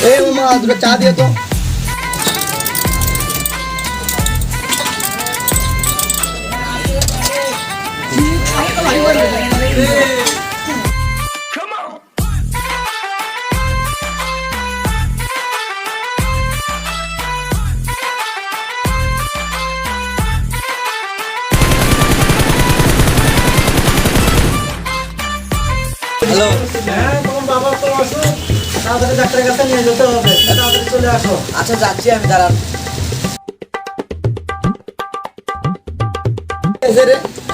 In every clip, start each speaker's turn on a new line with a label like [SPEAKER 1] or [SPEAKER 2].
[SPEAKER 1] এই মামা দুটো চা দিয়ে তো। হ্যালো,
[SPEAKER 2] হ্যাঁ তোমার বাবা তো আসো, তাড়াতাড়ি ডাক্তারের কাছে নিয়ে যেতে হবে, তাড়াতাড়ি চলে আসো।
[SPEAKER 1] আচ্ছা যাচ্ছি আমি, দাঁড়ান।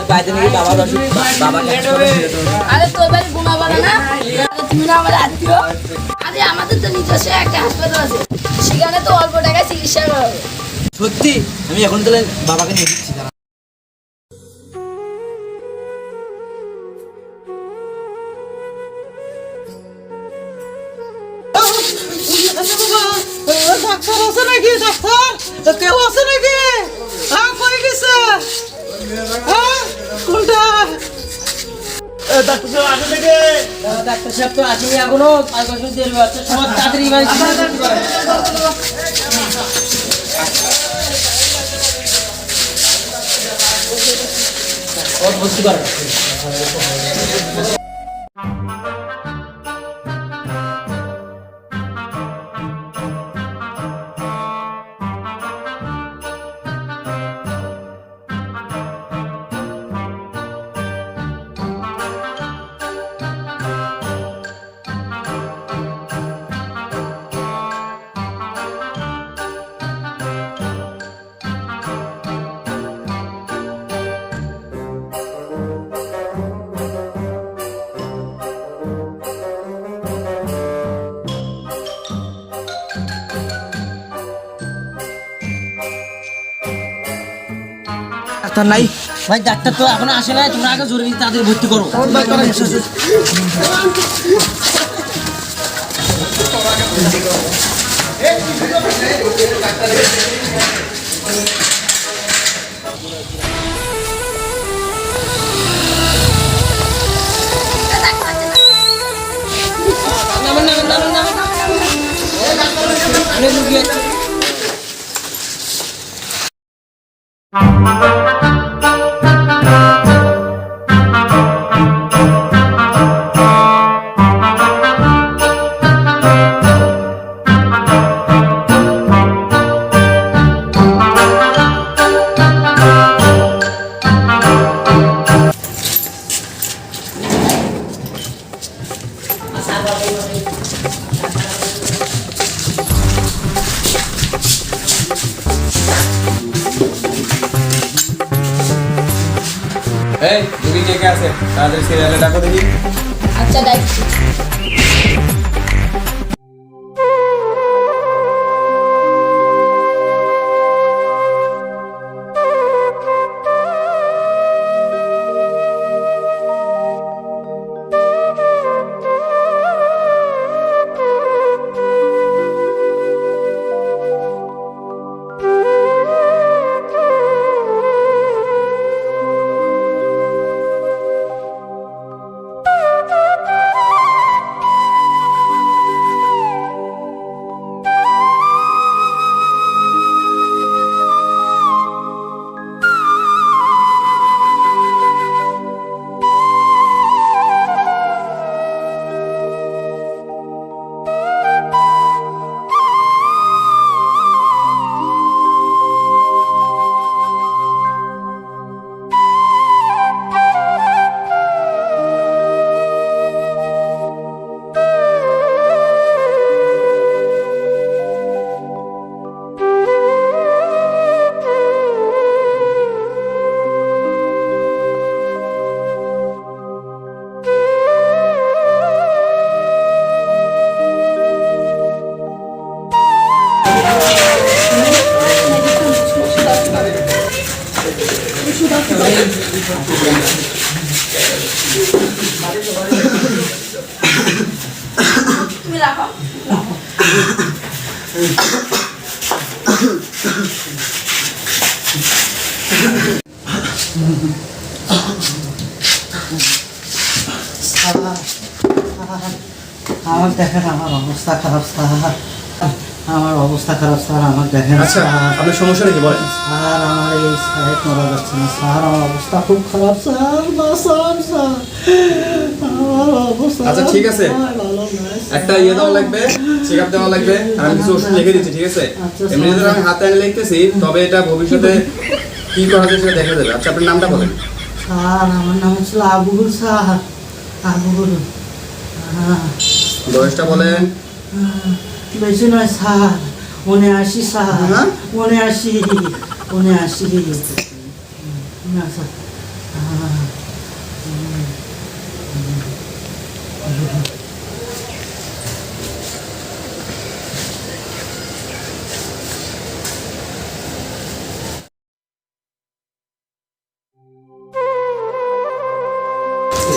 [SPEAKER 1] বাইরে নাকি বাবার অসুখ, বাবা
[SPEAKER 3] আরে তোর বাড়ি বোমা বানা না, তুমি না আমার আত্মীয়। আরে আমাদের তো নিজস্ব একটা হাসপাতাল আছে, সেখানে তো অল্প টাকায় চিকিৎসা করা হবে।
[SPEAKER 1] সত্যি? আমি এখন তাহলে বাবাকে নিয়ে দিচ্ছি।
[SPEAKER 2] ডাক্তার আছে নাকি? ডাক্তার কেউ আছে নাকি? কই গেছে? কোনটা? ডাক্তার সাহেব আসে নাকি?
[SPEAKER 1] ডাক্তার সাহেব তো আসেনি এখনো, 5 বছর দেরি হচ্ছে। সব তাড়াতাড়ি বাড়ি ভর্তি করে। ডাক্তার নাই ভাই, ডাক্তার তো এখনো আসে নাই। তোমরা আগে জরুরি তাদের ভর্তি করো।
[SPEAKER 4] এই রুগী কে আছে? তাদের সিরিয়ালে ডাকো দেখি।
[SPEAKER 3] আচ্ছা ডাকছি। তুমি রাখো
[SPEAKER 2] আমার দেখেন আমার অবস্থা খারাপ স্যার, আমার অবস্থা খারাপ স্যার, আমার দেখেন
[SPEAKER 4] আচ্ছা আপনার সমস্যা নাকি বলেন?
[SPEAKER 2] স্যার আমার এই সাইড মারা যাচ্ছে না স্যার, আমার অবস্থা খুব খারাপ স্যার, বাঁচান স্যার, আমার অবস্থা
[SPEAKER 4] আচ্ছা, ঠিক আছে।
[SPEAKER 2] ভালো নয় স্যার।
[SPEAKER 4] একটা ইয়ে দেওয়া লাগবে, চেক আপ দেওয়া লাগবে, আর আমি কিছু ওষুধ লিখে দিচ্ছি, ঠিক আছে?
[SPEAKER 2] আচ্ছা,
[SPEAKER 4] এমনি যদি আমি হাতে এনে লিখতেছি, তবে এটা ভবিষ্যতে কি করা যায় সেটা দেখা যাবে। আচ্ছা আপনার নামটা বলেন।
[SPEAKER 2] স্যার আমার নাম হচ্ছিল আবুল স্যার, আবুল।
[SPEAKER 4] বয়সটা বলেন।
[SPEAKER 2] বেশি নয় স্যার, 79 স্যার,
[SPEAKER 4] হ্যাঁ?
[SPEAKER 2] 79 না স্যার।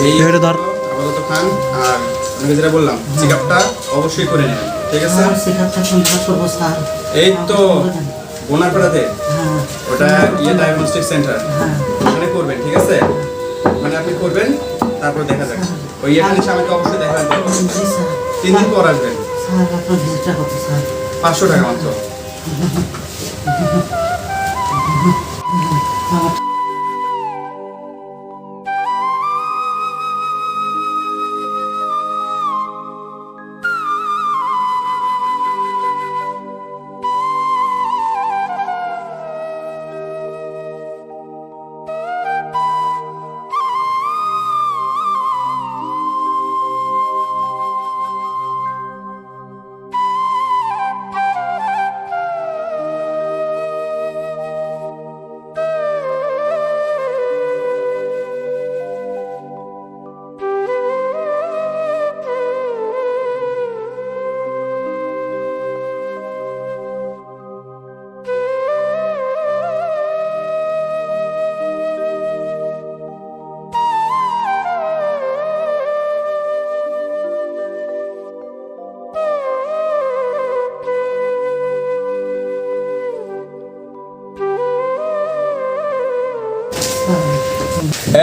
[SPEAKER 4] এই আপাতত খান, আর আমি যেটা বললাম চেক আপটা অবশ্যই করে নেবেন, ঠিক আছে?
[SPEAKER 2] স্যার শিখাচ্ছা কোনটা করবো স্যার?
[SPEAKER 4] এই তো বোনারপাড়াতে
[SPEAKER 2] হ্যাঁ
[SPEAKER 4] ওটা ইয়ে ডায়াগনস্টিক সেন্টার,
[SPEAKER 2] হ্যাঁ
[SPEAKER 4] ওখানে করবেন, ঠিক আছে? মানে আপনি করবেন, তারপর দেখা যাবে। ওই ইয়েটা নিচে আমাকে অবশ্যই দেখাবেন।
[SPEAKER 2] জি স্যার।
[SPEAKER 4] 3 দিন পর আসবেন।
[SPEAKER 2] স্যার আপনার ভিজিটটা কত স্যার?
[SPEAKER 4] 500 টাকা মাত্র।
[SPEAKER 2] আমার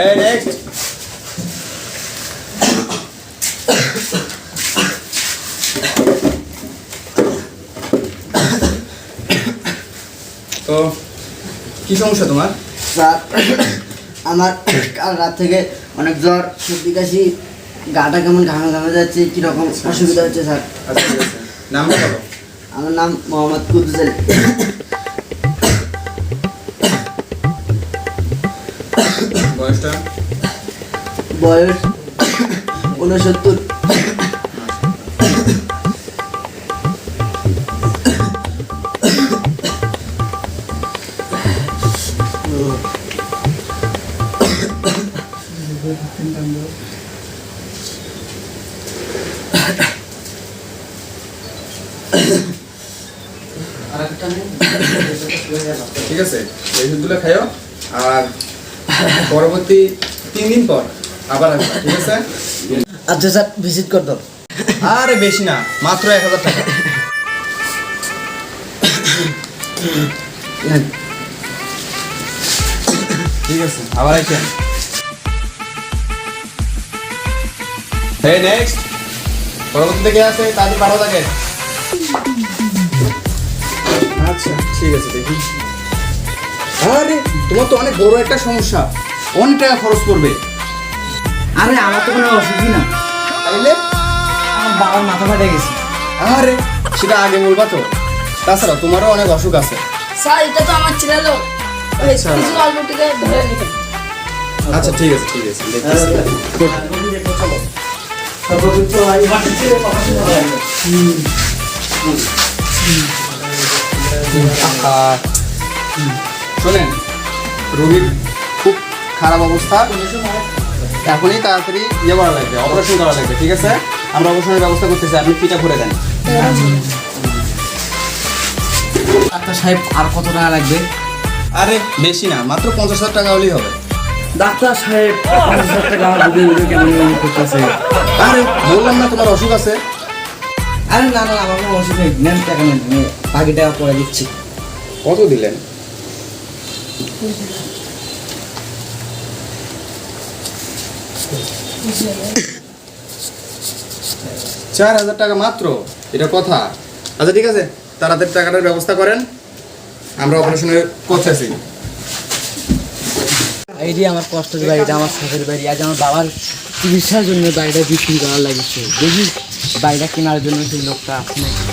[SPEAKER 4] এই নেক্সট। তো কি সমস্যা তোমার?
[SPEAKER 5] স্যার আমার কাল রাত থেকে অনেক জ্বর, সর্দি কাশি, গাটা কেমন ঘামে ঘামে যাচ্ছে, কীরকম অসুবিধা হচ্ছে স্যার।
[SPEAKER 4] আচ্ছা ঠিক আছে, নামটা বলো।
[SPEAKER 5] আমার নাম মোহাম্মদ কুদ্দুস আলী।
[SPEAKER 4] বয়সটা?
[SPEAKER 5] বয়স 69।
[SPEAKER 4] ঠিক আছে, এই ওষুধগুলো খাইও, আর পরবর্তী 3 দিন পর আবার আসবে, ঠিক আছে?
[SPEAKER 5] আচ্ছা স্যার, ভিজিট করতাম।
[SPEAKER 4] আরে বেশি না, মাত্র 1000 টাকা। ঠিক আছে, আবার আইছেন। এই নেক্সট, পরবর্তী থেকে আছে তাদের 12 থাকে। আচ্ছা ঠিক আছে, দেখি। আরে তোমার তো অনেক বড় একটা সমস্যা, অনেক টাকা খরচ করবে।
[SPEAKER 5] আরে আমার তো কোনো অসুবিধা না,
[SPEAKER 4] তাইলে
[SPEAKER 5] আমার বাবার মাথা ফাটে গেছে।
[SPEAKER 4] আরে সেটা আগে বলবা তো। তাছাড়া তোমারও অনেক অসুখ আছে।
[SPEAKER 3] স্যার এটা তো আমার ছিল লোক,
[SPEAKER 4] আচ্ছা।
[SPEAKER 3] কিছু অল্প টিকে ধরে নিবেন।
[SPEAKER 4] আচ্ছা ঠিক আছে, ঠিক আছে, দেখতেছি। শোনেন, রোগীর খুব খারাপ অবস্থা, এখনই তাড়াতাড়ি ইয়ে করা লাগবে, অপারেশন করা লাগবে, ঠিক আছে? আমরা অপারেশনের ব্যবস্থা করতেছি, আপনি ফিটা করে দেন।
[SPEAKER 5] ডাক্তার সাহেব আর কত টাকা লাগবে?
[SPEAKER 4] আরে বেশি না, মাত্র 50,000 টাকা হলেই হবে।
[SPEAKER 5] ডাক্তার সাহেব 50,000 টাকা আমার বুকে বুকে কেমন করতেছে?
[SPEAKER 4] আরে বললাম না তোমার অসুখ আছে।
[SPEAKER 5] আরে না না, আমার কোনো অসুখ নেই, নেন টাকা নেন, আমি বাকি টাকা পরে দিচ্ছি।
[SPEAKER 4] কত দিলেন? 4,000 টাকা মাত্র, এটা কথা? আচ্ছা ঠিক আছে, তাড়াতাড়ি টাকাটার ব্যবস্থা করেন, আমরা অপারেশনের করতেছি।
[SPEAKER 1] এইটি আমার কষ্টের বাড়ি, এটা আমার শখের বাড়ি। আজ আমার বাবার চিকিৎসার জন্য বাড়িটা বিক্রি করার লাগছে। দেখি বাড়িটা কেনার জন্য সেই লোকটা আসে নাকি।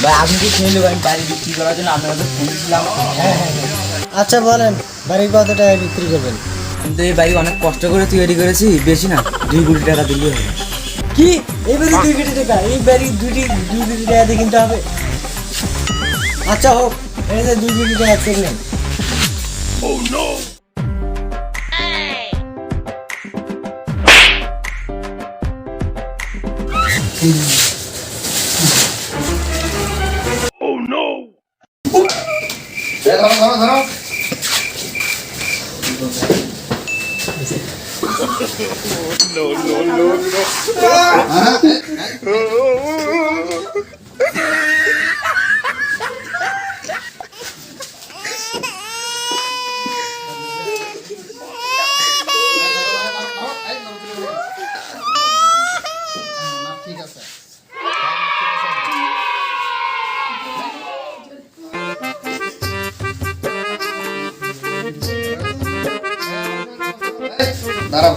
[SPEAKER 1] ভাই আপনি কি খেয়ে নেবেন বাড়ি বিক্রি করার জন্য? আপনাদের ফোন দিয়েছিলাম।
[SPEAKER 2] আচ্ছা বলেন, বাড়ি কত টাকা বিক্রি করবেন?
[SPEAKER 1] কিন্তু এই বাড়ি অনেক কষ্ট করে তৈরি করেছি, বেশি না 2 কোটি টাকা দিলেই হবে।
[SPEAKER 2] কি এই বাড়ি 2 কোটি টাকা? এই বাড়ি 2 কোটি টাকা দিয়ে কিনতে হবে? আচ্ছা হোক, এই যে 2 কোটি টাকা চেক নেন।
[SPEAKER 4] ধরো ধরো ধরো। ঠিক আছে। দাঁড়াও।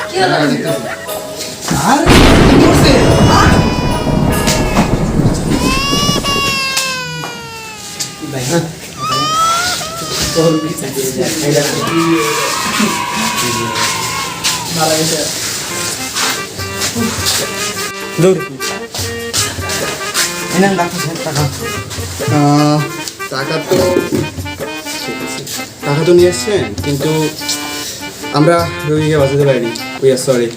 [SPEAKER 3] কি হলো?
[SPEAKER 1] এনাম ডাক্তার সাহেব টাকা।
[SPEAKER 4] টাকা তো টাকা তো নিয়ে এসছেন, কিন্তু আমরা রোগীকে বাঁচাতে পারিনি। We are sorry.